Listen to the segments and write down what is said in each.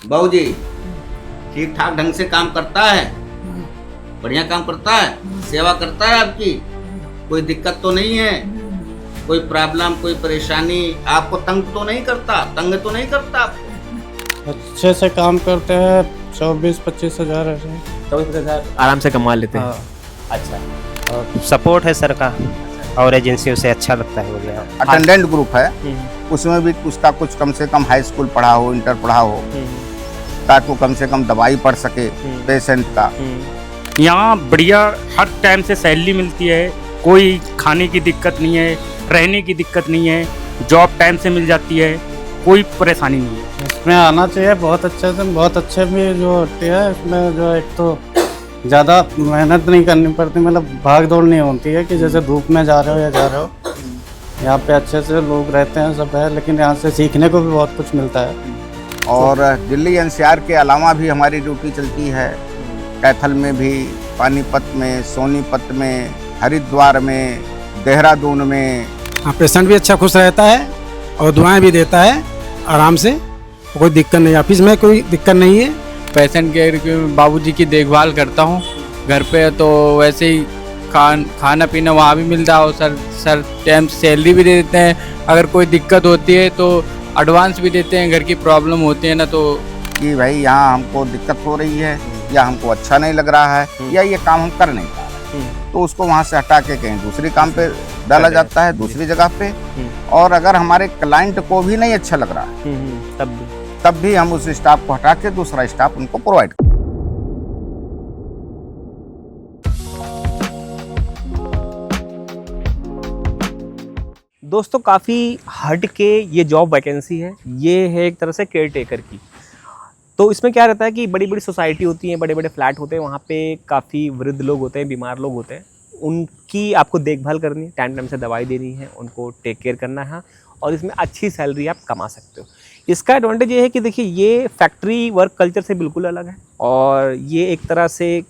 बहू जी ठीक ठाक ढंग से काम करता है? बढ़िया काम करता है? सेवा करता है आपकी? कोई दिक्कत तो नहीं है? कोई प्रॉब्लम, कोई परेशानी आपको तंग तो नहीं करता? तंग तो नहीं करता आपको? अच्छे से काम करते हैं। 24-25 हज़ार ऐसे। 24-25 आराम से कमा लेते हैं। हाँ। अच्छा। और सपोर्ट है सर का और एजेंसियों से अच्छा लगता है मुझे। अटेंडेंट ग्रुप है, उसमें भी उसका कुछ कम से कम हाई स्कूल पढ़ा हो, इंटर पढ़ा हो, ताकि वो कम से कम दवाई पढ़ सके पेशेंट का। यहाँ बढ़िया हर टाइम से सैलरी मिलती है, कोई खाने की दिक्कत नहीं है, रहने की दिक्कत नहीं है, जॉब टाइम से मिल जाती है, कोई परेशानी नहीं है। इसमें आना चाहिए बहुत अच्छे से, बहुत अच्छे भी जो होती है इसमें, जो एक तो ज़्यादा मेहनत नहीं करनी पड़ती, मतलब भाग दौड़ नहीं होती है कि जैसे धूप में जा रहे हो या जा रहे हो। यहाँ पे अच्छे से लोग रहते हैं, सब है, लेकिन यहाँ से सीखने को भी बहुत कुछ मिलता है। और दिल्ली एनसीआर के अलावा भी हमारी ड्यूटी चलती है, कैथल में भी, पानीपत में, सोनीपत में, हरिद्वार में, देहरादून में। हाँ, पेशेंट भी अच्छा खुश रहता है और दुआएं भी देता है आराम से, कोई दिक्कत नहीं। ऑफिस में कोई दिक्कत नहीं है। पेशेंट के बाबूजी की देखभाल करता हूँ घर पे, तो वैसे ही खाना पीना वहाँ भी मिलता है और सर टाइम सैलरी भी दे देते हैं। अगर कोई दिक्कत होती है तो एडवांस भी देते हैं, घर की प्रॉब्लम होती है ना, तो कि भाई यहाँ हमको दिक्कत हो रही है या हमको अच्छा नहीं लग रहा है या ये काम हम कर नहीं पा रहे, तो उसको वहाँ से हटा के कहीं दूसरी काम पे डाला जाता है, दूसरी जगह पे। और अगर हमारे क्लाइंट को भी नहीं अच्छा लग रहा है तब भी हम उस स्टाफ को हटा के दूसरा स्टाफ उनको प्रोवाइड। दोस्तों काफ़ी हट के ये जॉब वैकेंसी है, ये है एक तरह से केयर टेकर की। तो इसमें क्या रहता है कि बड़ी बड़ी सोसाइटी होती है, बड़े बड़े फ्लैट होते हैं, वहाँ पे काफ़ी वृद्ध लोग होते हैं, बीमार लोग होते हैं, उनकी आपको देखभाल करनी है, टाइम टाइम से दवाई देनी है, उनको टेक केयर करना है, और इसमें अच्छी सैलरी आप कमा सकते हो। इसका एडवांटेज ये है कि देखिए ये फैक्ट्री वर्क कल्चर से बिल्कुल अलग है, और ये एक तरह से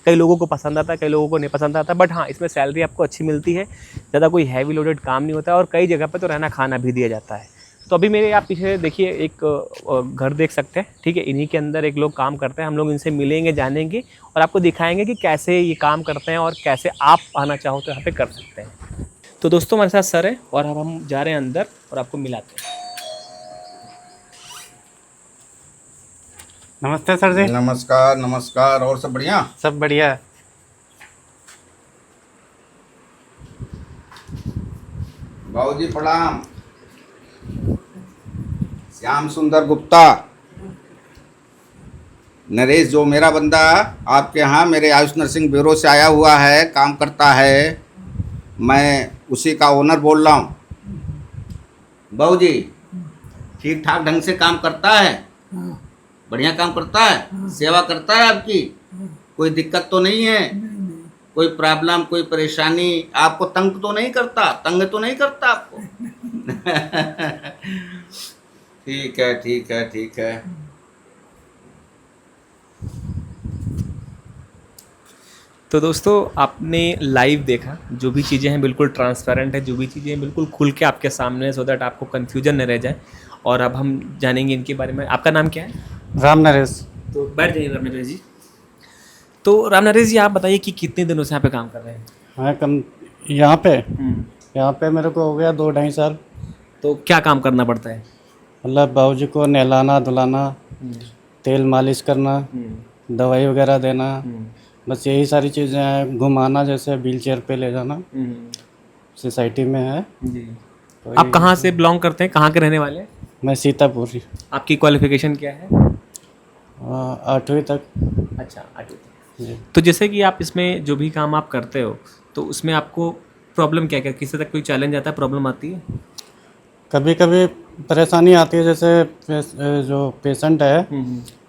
कई लोगों को पसंद आता है, कई लोगों को नहीं पसंद आता। बट हाँ, इसमें सैलरी आपको अच्छी मिलती है, ज़्यादा कोई हैवी लोडेड काम नहीं होता है, और कई जगह पे तो रहना खाना भी दिया जाता है। तो अभी मेरे आप पीछे देखिए एक घर देख सकते हैं, ठीक है, इन्हीं के अंदर एक लोग काम करते हैं। हम लोग इनसे मिलेंगे, जानेंगे और आपको दिखाएंगे कि कैसे ये काम करते हैं और कैसे आप आना चाहो तो यहाँ पे कर सकते हैं। तो दोस्तों हमारे साथ सर है और अब हम जा रहे हैं अंदर और आपको मिलाते हैं। नमस्ते सर जी। नमस्कार नमस्कार। और सब बढ़िया? सब बढ़िया है। बाबू जी प्रणाम। श्याम सुंदर गुप्ता, नरेश जो मेरा बंदा आपके यहाँ मेरे आयुष नर्सिंग ब्यूरो से आया हुआ है, काम करता है, मैं उसी का ओनर बोल रहा हूँ। बहू जी ठीक ठाक ढंग से काम करता है? बढ़िया काम करता है? सेवा करता है आपकी? कोई दिक्कत तो नहीं है? कोई प्रॉब्लम, कोई परेशानी आपको तंग तो नहीं करता? तंग तो नहीं करता आपको? ठीक है ठीक है ठीक है। तो दोस्तों आपने लाइव देखा, जो भी चीज़ें हैं बिल्कुल ट्रांसपेरेंट है, जो भी चीज़ें हैं बिल्कुल खुल के आपके सामने है, सो दैट आपको कन्फ्यूजन न रह जाए। और अब हम जानेंगे इनके बारे में। आपका नाम क्या है? राम नरेश। तो बैठ जाइए राम नरेश जी। तो राम नरेश जी आप बताइए कि कितने दिनों से यहाँ पे काम कर रहे हैं? मैं कम यहाँ पे मेरे को हो गया 2-2.5 साल। तो क्या काम करना पड़ता है? मतलब बाबूजी को नहलाना धुलाना, तेल मालिश करना, दवाई वगैरह देना, बस यही सारी चीज़ें हैं। घुमाना, जैसे व्हील चेयर पे ले जाना, सोसाइटी में है जी। तो आप कहाँ से बिलोंग करते हैं, कहाँ के रहने वाले हैं? मैं सीतापुरी। आपकी क्वालिफिकेशन क्या है? 8वीं तक। अच्छा, 8वीं तक। जी। तो जैसे कि आप इसमें जो भी काम आप करते हो, तो उसमें आपको प्रॉब्लम क्या क्या, किसी तक कोई चैलेंज आता है, प्रॉब्लम आती है? कभी कभी परेशानी आती है, जैसे जो पेशेंट है,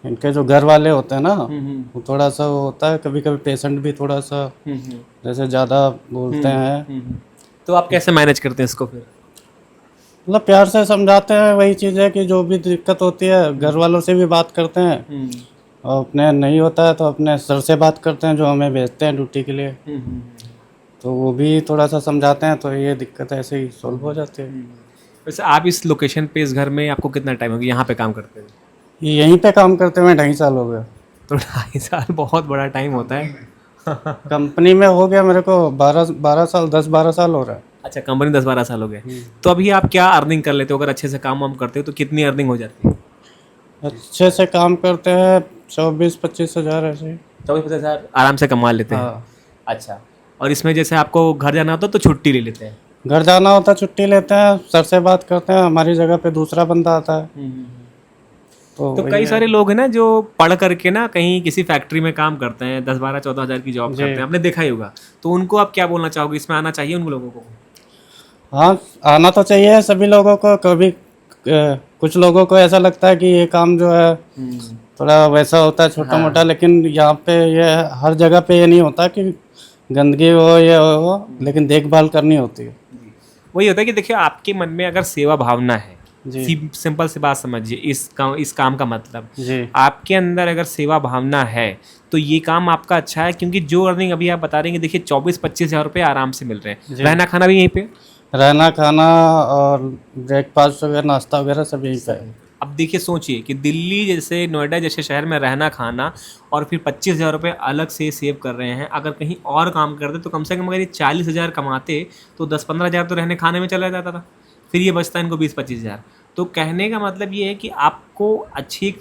इनके जो घर वाले होते हैं ना, वो थोड़ा सा वो होता है। कभी कभी पेशेंट भी थोड़ा सा जैसे ज़्यादा बोलते हैं। तो आप कैसे मैनेज करते हैं इसको फिर? मतलब प्यार से समझाते हैं। वही चीज़ है कि जो भी दिक्कत होती है घर वालों से भी बात करते हैं, और अपने नहीं होता है तो अपने सर से बात करते हैं जो हमें भेजते हैं ड्यूटी के लिए, तो वो भी थोड़ा सा समझाते हैं, तो ये दिक्कत ऐसे ही सॉल्व हो जाती है। वैसे आप इस लोकेशन पे, इस घर में आपको कितना टाइम हो गया यहाँ पे काम करते हैं? यहीं पे काम करते हुए 2.5 साल हो गए। तो 2.5 साल बहुत बड़ा टाइम होता है। कंपनी में हो गया मेरे को 12 साल, 10-12 साल हो रहा है। अच्छा, कंपनी 10-12 साल हो गए। तो अभी आप क्या अर्निंग कर लेते हो? अगर अच्छे से काम वाम करते हो तो कितनी अर्निंग हो जाती है? अच्छे से काम करते हैं 24-25 हज़ार ऐसे ही। 24-25 हज़ार आराम से कमा लेते हैं। हाँ। अच्छा, और इसमें जैसे आपको घर जाना होता है तो छुट्टी ले लेते हैं? घर जाना होता है छुट्टी लेते हैं, सर से बात करते हैं, हमारी जगह पे दूसरा बंदा आता है। तो वही कई है। सारे लोग हैं ना जो पढ़ करके ना कहीं किसी फैक्ट्री में काम करते हैं, 10-12-14 हज़ार की जॉब जी। करते हैं, आपने देखा ही होगा। तो उनको आप क्या बोलना चाहोगे, इसमें आना चाहिए उन लोगों को? हाँ, आना तो चाहिए सभी लोगों को। कभी कुछ लोगों को ऐसा लगता है कि ये काम जो है थोड़ा वैसा होता है छोटा मोटा, लेकिन यहाँ पे ये हर जगह पे ये नहीं होता कि गंदगी हो ये हो, लेकिन देखभाल करनी होती है। वही होता है कि देखिए, आपके मन में अगर सेवा भावना है, जी। सिंपल सी बात समझिए, इस काम का मतलब जी। आपके अंदर अगर सेवा भावना है तो ये काम आपका अच्छा है। क्योंकि जो अर्निंग अभी आप बता रहे हैं, देखिए 24-25 हज़ार रुपये आराम से मिल रहे हैं, जी। रहना खाना भी यहीं पे। रहना खाना और ब्रेकफास्ट वगैरह नाश्ता वगैरह सब यहीं पे है। अब देखिए, सोचिए कि दिल्ली जैसे, नोएडा जैसे शहर में रहना खाना और फिर 25 हज़ार रुपये अलग से सेव कर रहे हैं। अगर कहीं और काम करते तो कम से कम अगर ये 40 हज़ार कमाते तो 10-15 हज़ार तो रहने खाने में चला जाता था, फिर ये बचता इनको 20-25 हज़ार। तो कहने का मतलब ये है कि आपको अच्छी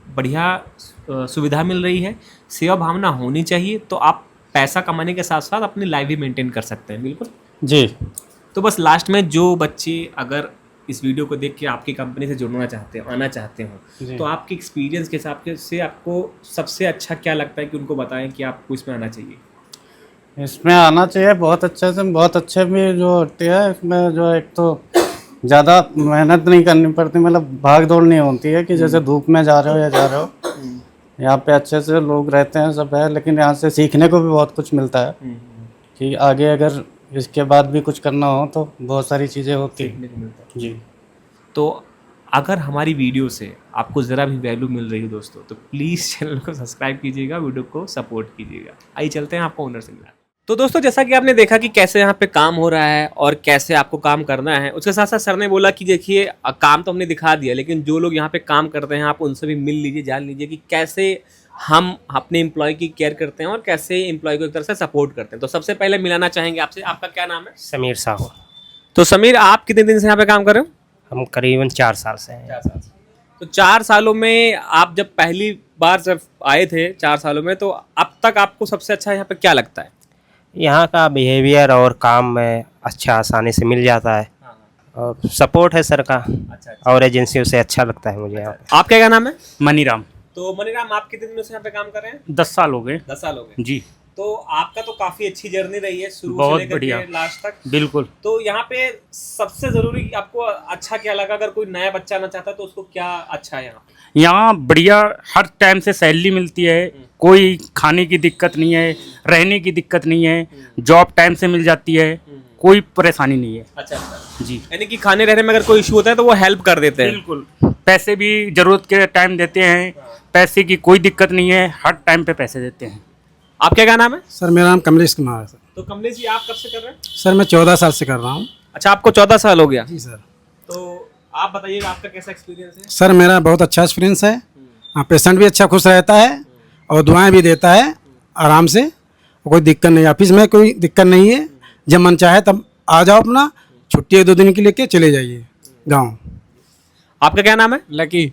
बढ़िया सुविधा मिल रही है, सेवा भावना होनी चाहिए, तो आप पैसा कमाने के साथ साथ अपनी लाइफ भी मेंटेन कर सकते हैं। बिल्कुल जी। तो बस लास्ट में जो बच्चे अगर इस वीडियो को देख के आपकी कंपनी से जुड़ना चाहते हो, आना चाहते हो, जी। तो आपके एक्सपीरियंस के हिसाब से आपको सबसे अच्छा क्या लगता है कि उनको बताएं कि आपको इसमें आना चाहिए? इसमें आना चाहिए, बहुत अच्छे से, बहुत अच्छे भी जो होती है इसमें, जो एक तो ज़्यादा मेहनत नहीं करनी पड़ती, मतलब भाग दौड़ नहीं होती है कि जैसे धूप में जा रहे हो या जा रहे हो। यहाँ पे अच्छे से लोग रहते हैं, सब है, लेकिन यहाँ से सीखने को भी बहुत कुछ मिलता है कि आगे अगर इसके बाद भी कुछ करना हो तो बहुत सारी चीज़ें होती हैं। जी। तो अगर हमारी वीडियो से आपको ज़रा भी वैल्यू मिल रही हो दोस्तों, तो प्लीज़ चैनल को सब्सक्राइब कीजिएगा, वीडियो को सपोर्ट कीजिएगा। आइए चलते हैं आपको ओनर से मिला। तो दोस्तों, जैसा कि आपने देखा कि कैसे यहाँ पे काम हो रहा है और कैसे आपको काम करना है, उसके साथ साथ सर ने बोला कि देखिए काम तो हमने दिखा दिया, लेकिन जो लोग यहाँ पे काम करते हैं आप उनसे भी मिल लीजिए, जान लीजिए कि कैसे हम अपने एम्प्लॉय की केयर करते हैं और कैसे एम्प्लॉय को एक तरह से सपोर्ट करते हैं। तो सबसे पहले मिलाना चाहेंगे आपसे, आपका क्या नाम है? समीर साहू। तो समीर, आप कितने दिन से यहाँ पे काम कर रहे हो? हम करीबन 4 साल से हैं। 4 साल से। तो 4 सालों में आप जब पहली बार जब आए थे 4 सालों में, तो अब तक आपको सबसे अच्छा यहाँ पे क्या लगता है? यहाँ का बिहेवियर और काम में अच्छा आसानी से मिल जाता है और सपोर्ट है सर का, और एजेंसियों से अच्छा लगता है मुझे यहाँ पे। आपका क्या नाम है? मनीराम। तो मनीराम, आप कितने दिनों से यहाँ पे काम कर रहे हैं? 10 साल हो गए। 10 साल हो गए। जी। तो आपका तो काफी अच्छी जर्नी रही है, शुरू से बहुत लेकर बढ़िया। के लास्ट तक। बिल्कुल। तो यहाँ पे सबसे जरूरी आपको अच्छा क्या लगा? अगर कोई नया बच्चा आना चाहता है तो उसको क्या अच्छा है यहाँ पे? यहाँ बढ़िया हर टाइम से सैलरी मिलती है, कोई खाने की दिक्कत नहीं है, रहने की दिक्कत नहीं है, जॉब टाइम से मिल जाती है, कोई परेशानी नहीं है। अच्छा अच्छा। जी। यानी कि खाने रहने में अगर कोई इशू होता है तो वो हेल्प कर देते हैं। बिल्कुल। पैसे भी जरूरत के टाइम देते हैं, पैसे की कोई दिक्कत नहीं है, हर टाइम पे पैसे देते हैं। आपका क्या नाम है? सर मेरा नाम कमलेश कुमार है सर। तो कमलेश जी, आप कब से कर रहे हैं? सर मैं 14 साल से कर रहा हूँ। अच्छा, आपको 14 साल हो गया। जी सर। तो आप बताइएगा आपका कैसा एक्सपीरियंस है? सर मेरा बहुत अच्छा एक्सपीरियंस है। हाँ, पेशेंट भी अच्छा खुश रहता है और दुआएं भी देता है आराम से, कोई दिक्कत नहीं। ऑफिस में कोई दिक्कत नहीं है, जब मन चाहे तब आ जाओ, अपना छुट्टी 1-2 दिन की लेके चले जाइए गाँव। आपका क्या नाम है? लकी।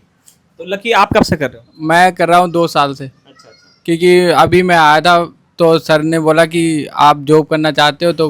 तो लकी, आप कब से कर रहे हो? मैं कर रहा हूँ 2 साल से। अच्छा अच्छा। क्योंकि अभी मैं आया था तो सर ने बोला कि आप जॉब करना चाहते हो, तो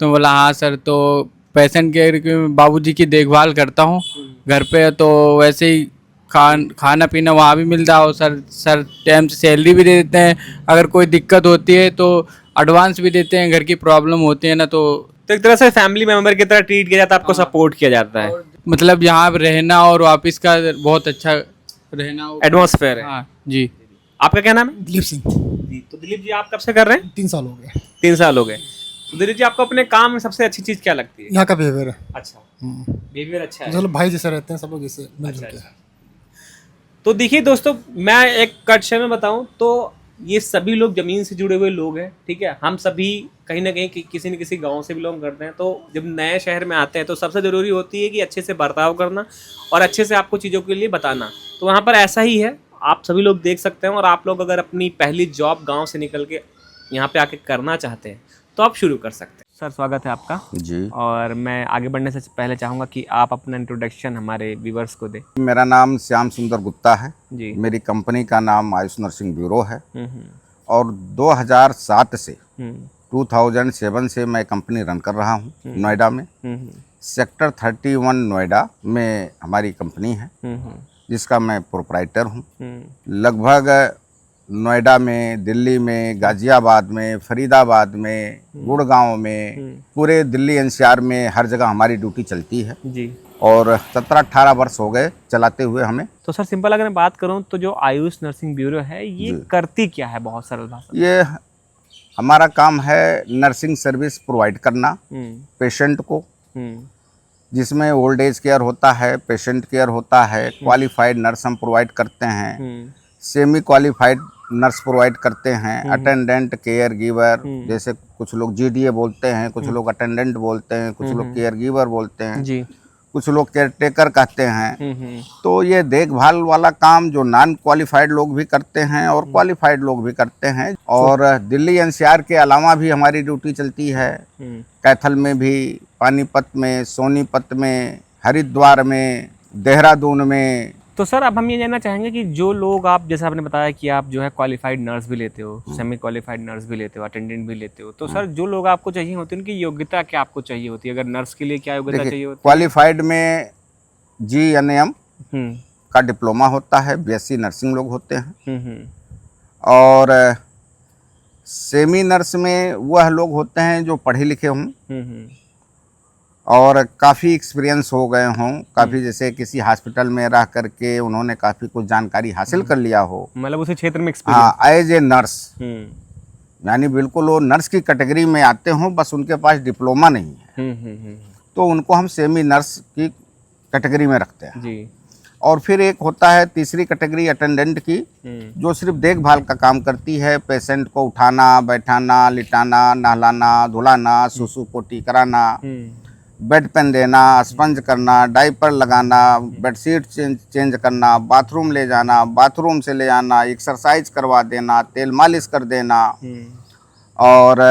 बोला हाँ सर। तो पेशेंट केयर की बाबूजी की देखभाल करता हूँ घर पे, तो वैसे ही खाना पीना वहाँ भी मिलता है और सर टाइम से सैलरी भी दे देते हैं। अगर कोई दिक्कत होती है तो एडवांस भी देते हैं, घर की प्रॉब्लम होती है ना, तो एक तरह से फैमिली मेंबर की तरह ट्रीट किया जाता है, आपको सपोर्ट किया जाता है। मतलब यहाँ रहना और ऑफिस का बहुत अच्छा रहना एटमॉस्फेयर है। हाँ जी। आपका क्या नाम है? दिलीप सिंह। जी। तो दिलीप जी, आप कब से कर रहे हैं? 3 साल हो गए। 3 साल हो गए। तो दिलीप जी, आपको अपने काम में सबसे अच्छी चीज क्या लगती है? यहाँ का बिहेवियर अच्छा, बिहेवियर अच्छा है। भाई जैसे रहते हैं सब लोग, जैसे अच्छा। तो देखिए दोस्तों, मैं एक कट शे में बताऊं तो ये सभी लोग ज़मीन से जुड़े हुए लोग हैं, ठीक है। हम सभी कहीं ना कहीं किसी न किसी गांव से बिलोंग करते हैं। तो जब नए शहर में आते हैं तो सबसे ज़रूरी होती है कि अच्छे से बर्ताव करना और अच्छे से आपको चीज़ों के लिए बताना। तो वहाँ पर ऐसा ही है, आप सभी लोग देख सकते हैं। और आप लोग अगर अपनी पहली जॉब गाँव से निकल के यहाँ पे आके करना चाहते हैं तो आप शुरू कर सकते हैं। सर स्वागत है आपका जी। और मैं आगे बढ़ने से पहले चाहूँगा कि आप अपना इंट्रोडक्शन हमारे व्यूवर्स को दें। मेरा नाम श्याम सुंदर गुप्ता है जी। मेरी कंपनी का नाम आयुष नर्सिंग ब्यूरो है और 2007 से 2007 से मैं कंपनी रन कर रहा हूँ नोएडा में। सेक्टर 31 नोएडा में हमारी कंपनी है जिसका मैं प्रोप्राइटर हूँ। लगभग नोएडा में, दिल्ली में, गाजियाबाद में, फरीदाबाद में, गुड़गांव में, पूरे दिल्ली एनसीआर में हर जगह हमारी ड्यूटी चलती है जी। और 17-18 वर्ष हो गए चलाते हुए हमें। तो सर सिंपल अगर मैं बात करूं तो जो आयुष नर्सिंग ब्यूरो है ये करती क्या है, बहुत सरल भाषा में? ये हमारा काम है नर्सिंग सर्विस प्रोवाइड करना पेशेंट को, जिसमें ओल्ड एज केयर होता है, पेशेंट केयर होता है, क्वालिफाइड नर्स हम प्रोवाइड करते हैं, सेमी क्वालिफाइड नर्स प्रोवाइड करते हैं, अटेंडेंट, केयर गिवर, जैसे कुछ लोग जीडीए बोलते हैं, कुछ लोग अटेंडेंट बोलते हैं, कुछ लोग केयर गिवर बोलते हैं जी, कुछ लोग केयर टेकर कहते हैं। तो ये देखभाल वाला काम जो नॉन क्वालिफाइड लोग भी करते हैं और क्वालिफाइड लोग भी करते हैं। और दिल्ली एनसीआर के अलावा भी हमारी ड्यूटी चलती है, कैथल में भी, पानीपत में, सोनीपत में, हरिद्वार में, देहरादून में। तो सर अब हम ये जानना चाहेंगे कि जो लोग, आप जैसे आपने बताया कि आप जो है क्वालिफाइड नर्स भी लेते हो, सेमी क्वालिफाइड नर्स भी लेते हो, अटेंडेंट भी लेते हो, तो सर जो लोग आपको चाहिए होते हैं उनकी योग्यता क्या आपको चाहिए होती है? अगर नर्स के लिए क्या योग्यता चाहिए होती है? क्वालिफाइड में GNM का डिप्लोमा होता है, BSc नर्सिंग लोग होते हैं। और सेमी नर्स में वह लोग होते हैं जो पढ़े लिखे हों और काफ़ी एक्सपीरियंस हो गए हों, काफ़ी जैसे किसी हॉस्पिटल में रह करके उन्होंने काफ़ी कुछ जानकारी हासिल कर लिया हो, मतलब उसी क्षेत्र में हाँ, एज ए नर्स, यानी बिल्कुल वो नर्स की कैटेगरी में आते हों, बस उनके पास डिप्लोमा नहीं है, तो उनको हम सेमी नर्स की कैटेगरी में रखते हैं जी। और फिर एक होता है तीसरी कैटेगरी अटेंडेंट की, जो सिर्फ देखभाल का काम करती है, पेशेंट को उठाना, बैठाना, लिटाना, नहलाना, धुलाना, सुसु पोटी कराना, बेड पेन देना, स्पंज करना, डाइपर लगाना, बेडशीट चेंज करना, बाथरूम ले जाना, बाथरूम से ले आना, एक्सरसाइज करवा देना, तेल मालिश कर देना और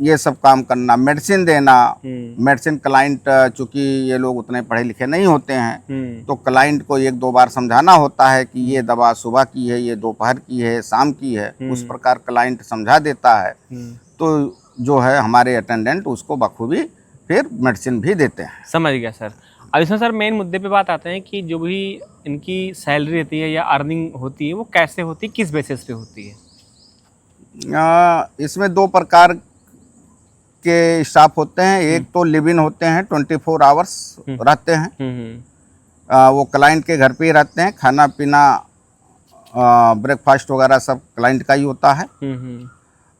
ये सब काम करना, मेडिसिन देना। मेडिसिन क्लाइंट, चूँकि ये लोग उतने पढ़े लिखे नहीं होते हैं तो क्लाइंट को 1-2 बार समझाना होता है कि ये दवा सुबह की है, ये दोपहर की है, शाम की है, उस प्रकार क्लाइंट समझा देता है। तो जो है हमारे अटेंडेंट उसको बखूबी फिर मेडिसिन भी देते हैं। समझ गया सर। अब इसमें सर मेन मुद्दे पे बात आते हैं कि जो भी इनकी सैलरी रहती है या अर्निंग होती है वो कैसे होती है, किस बेसिस पे होती है? इसमें 2 प्रकार के स्टाफ होते हैं। एक तो लिव इन होते हैं, 24 आवर्स रहते हैं, वो क्लाइंट के घर पे ही रहते हैं, खाना पीना, ब्रेकफास्ट वगैरह सब क्लाइंट का ही होता है।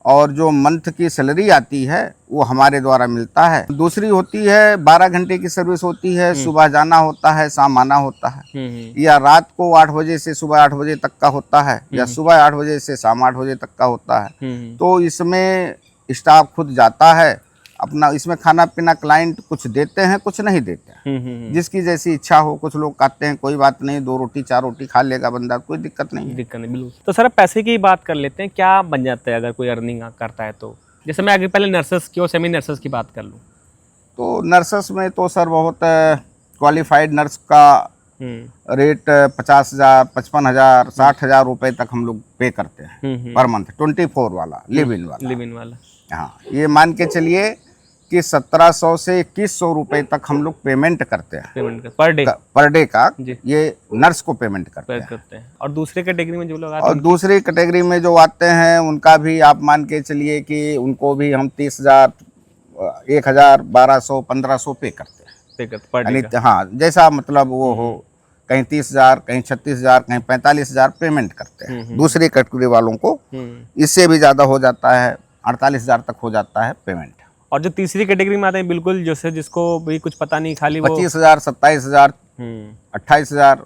और जो मंथ की सैलरी आती है वो हमारे द्वारा मिलता है। दूसरी होती है 12 घंटे की सर्विस होती है, सुबह जाना होता है, शाम आना होता है, या रात को 8 बजे से सुबह 8 बजे तक का होता है, या सुबह 8 बजे से शाम 8 बजे तक का होता है। तो इसमें स्टाफ खुद जाता है अपना, इसमें खाना पीना क्लाइंट कुछ देते हैं, कुछ नहीं देते हैं, जिसकी जैसी इच्छा हो। कुछ लोग कहते हैं कोई बात नहीं, 2 रोटी 4 रोटी खा लेगा बंदा, कोई दिक्कत नहीं है। दिक्कत नहीं, बिल्कुल। तो सर अब पैसे की बात कर लेते हैं, क्या बन जाता है अगर कोई अर्निंग करता है तो? जैसे मैं आगे पहले नर्सेस की और सेमी नर्सेस की बात कर लूँ तो नर्सेस में तो सर बहुत क्वालिफाइड नर्स का रेट 50,000, 55,000, 60,000 रुपये तक हम लोग पे करते हैं पर मंथ। 24 वाला लिव इन वाला, हाँ, ये मान के चलिए कि 1700 से 2100 रुपये तक हम लोग पेमेंट करते हैं पर डे का। ये नर्स को पेमेंट करते हैं। और दूसरे कैटेगरी में जो लोग आते हैं, और दूसरी कैटेगरी में जो आते हैं उनका भी आप मान के चलिए कि उनको भी हम 30,000, 1,000, 1,200, 1,500 पे करते हैं। हाँ, जैसा मतलब वो हो, कहीं 30,000, कहीं 36,000, कहीं 45,000 पेमेंट करते हैं दूसरी कैटेगरी वालों को। इससे भी ज़्यादा हो जाता है, 48,000 तक हो जाता है पेमेंट। और जो तीसरी कैटेगरी में आते हैं, बिल्कुल जैसे जिसको भी कुछ पता नहीं, खाली 25,000, 27,000, 28,000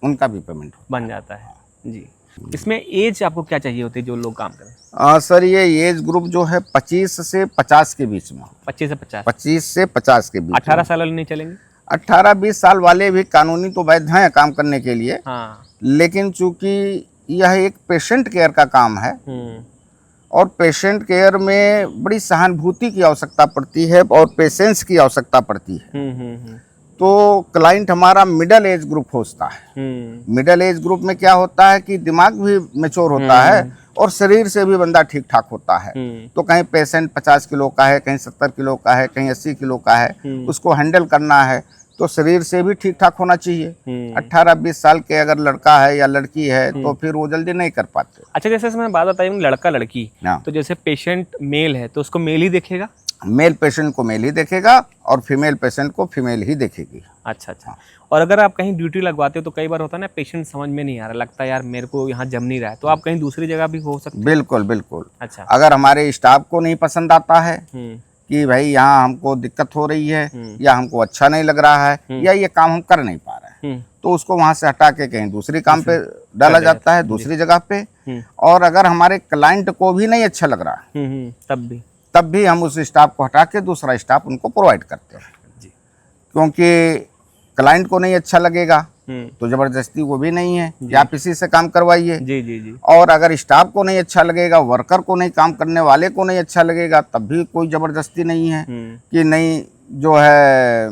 उनका भी पेमेंट बन जाता है। जी। इसमें एज आपको क्या चाहिए होती है जो लोग काम करें? सर ये एज ग्रुप जो है 25 से 50 के बीच में, 25 से 50, 25 से 50 के बीच 18 साल वाले नहीं चलेंगे? 18-20 साल वाले भी कानूनी तो वैध हैं काम करने के लिए, हाँ। लेकिन चूंकि यह एक पेशेंट केयर का काम है और पेशेंट केयर में बड़ी सहानुभूति की आवश्यकता पड़ती है और पेशेंस की आवश्यकता पड़ती है। तो क्लाइंट हमारा मिडिल एज ग्रुप होता है। मिडिल एज ग्रुप में क्या होता है कि दिमाग भी मैच्योर होता है और शरीर से भी बंदा ठीक ठाक होता है। तो कहीं पेशेंट 50 किलो का है, कहीं 70 किलो का है, कहीं 80 किलो का है, उसको हैंडल करना है तो शरीर से भी ठीक ठाक होना चाहिए। 18-20 साल के अगर लड़का है या लड़की है तो फिर वो जल्दी नहीं कर पाते। अच्छा, जैसे इसमें बात बताई लड़का लड़की, तो जैसे पेशेंट मेल है तो उसको मेल ही देखेगा? मेल पेशेंट को मेल ही देखेगा और फीमेल पेशेंट को फीमेल ही देखेगी। अच्छा अच्छा। और अगर आप कहीं ड्यूटी लगवाते हो तो कई बार होता है ना, पेशेंट समझ में नहीं आ रहा, लगता है यार मेरे को यहाँ जम नहीं रहा है, तो आप कहीं दूसरी जगह भी हो सकते हैं? बिल्कुल बिल्कुल। अच्छा। अगर हमारे स्टाफ को नहीं पसंद आता है कि भाई यहाँ हमको दिक्कत हो रही है या हमको अच्छा नहीं लग रहा है या ये काम हम कर नहीं पा रहे हैं, तो उसको वहाँ से हटा के कहीं दूसरी काम पे डाला जाता है, दूसरी जगह पे। और अगर हमारे क्लाइंट को भी नहीं अच्छा लग रहा तब भी हम उस स्टाफ को हटा के दूसरा स्टाफ उनको प्रोवाइड करते हैं जी। क्योंकि क्लाइंट को नहीं अच्छा लगेगा तो जबरदस्ती वो भी नहीं है कि आप इसी से काम करवाइए। जी जी जी। और अगर स्टाफ को नहीं अच्छा लगेगा, वर्कर को नहीं, काम करने वाले को नहीं अच्छा लगेगा, तब भी कोई जबरदस्ती नहीं है कि नहीं जो है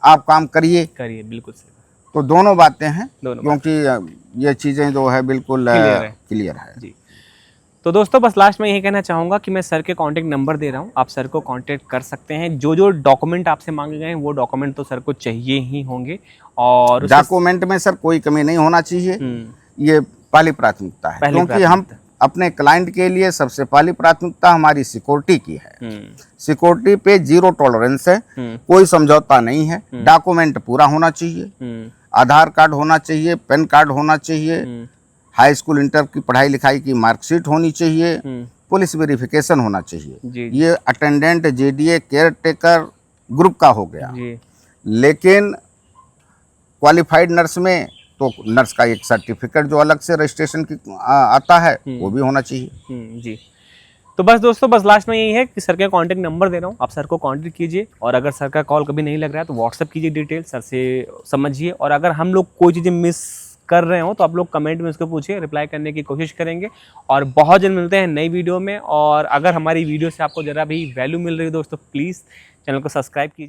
आप काम करिए। बिल्कुल सही। तो दोनों बातें हैं, क्योंकि ये चीज़ें जो है बिल्कुल क्लियर है जी। तो दोस्तों बस लास्ट में यही कहना चाहूँगा कि मैं सर के कांटेक्ट नंबर दे रहा हूँ, आप सर को कांटेक्ट कर सकते हैं। जो जो डॉक्यूमेंट आपसे मांगे गए हैं वो डॉक्यूमेंट तो सर को चाहिए ही होंगे, और डॉक्यूमेंट में सर कोई कमी नहीं होना चाहिए, ये पहली प्राथमिकता है। क्योंकि हम अपने क्लाइंट के लिए सबसे पहली प्राथमिकता हमारी सिक्योरिटी की है। सिक्योरिटी पे 0 टॉलरेंस है, कोई समझौता नहीं है। डॉक्यूमेंट पूरा होना चाहिए, आधार कार्ड होना चाहिए, पैन कार्ड होना चाहिए, हाई स्कूल इंटर की पढ़ाई लिखाई की मार्कशीट होनी चाहिए, पुलिस वेरिफिकेशन होना चाहिए। ये attendant, JDA, care taker group का हो गया। लेकिन क्वालिफाइड नर्स में तो नर्स का एक सर्टिफिकेट जो अलग से रजिस्ट्रेशन की आता है वो भी होना चाहिए जी। तो बस दोस्तों बस लास्ट में यही है कि सर का कांटेक्ट नंबर दे रहा हूँ, आप सर को कांटेक्ट कीजिए। और अगर सर का कॉल कभी नहीं लग रहा है तो व्हाट्सअप कीजिए, डिटेल सर से समझिए। और अगर हम लोग कोई चीज़ें मिस कर रहे हो तो आप लोग कमेंट में उसको पूछिए, रिप्लाई करने की कोशिश करेंगे। और बहुत जल्द मिलते हैं नई वीडियो में। और अगर हमारी वीडियो से आपको ज़रा भी वैल्यू मिल रही है दोस्तों, प्लीज़ चैनल को सब्सक्राइब कीजिए।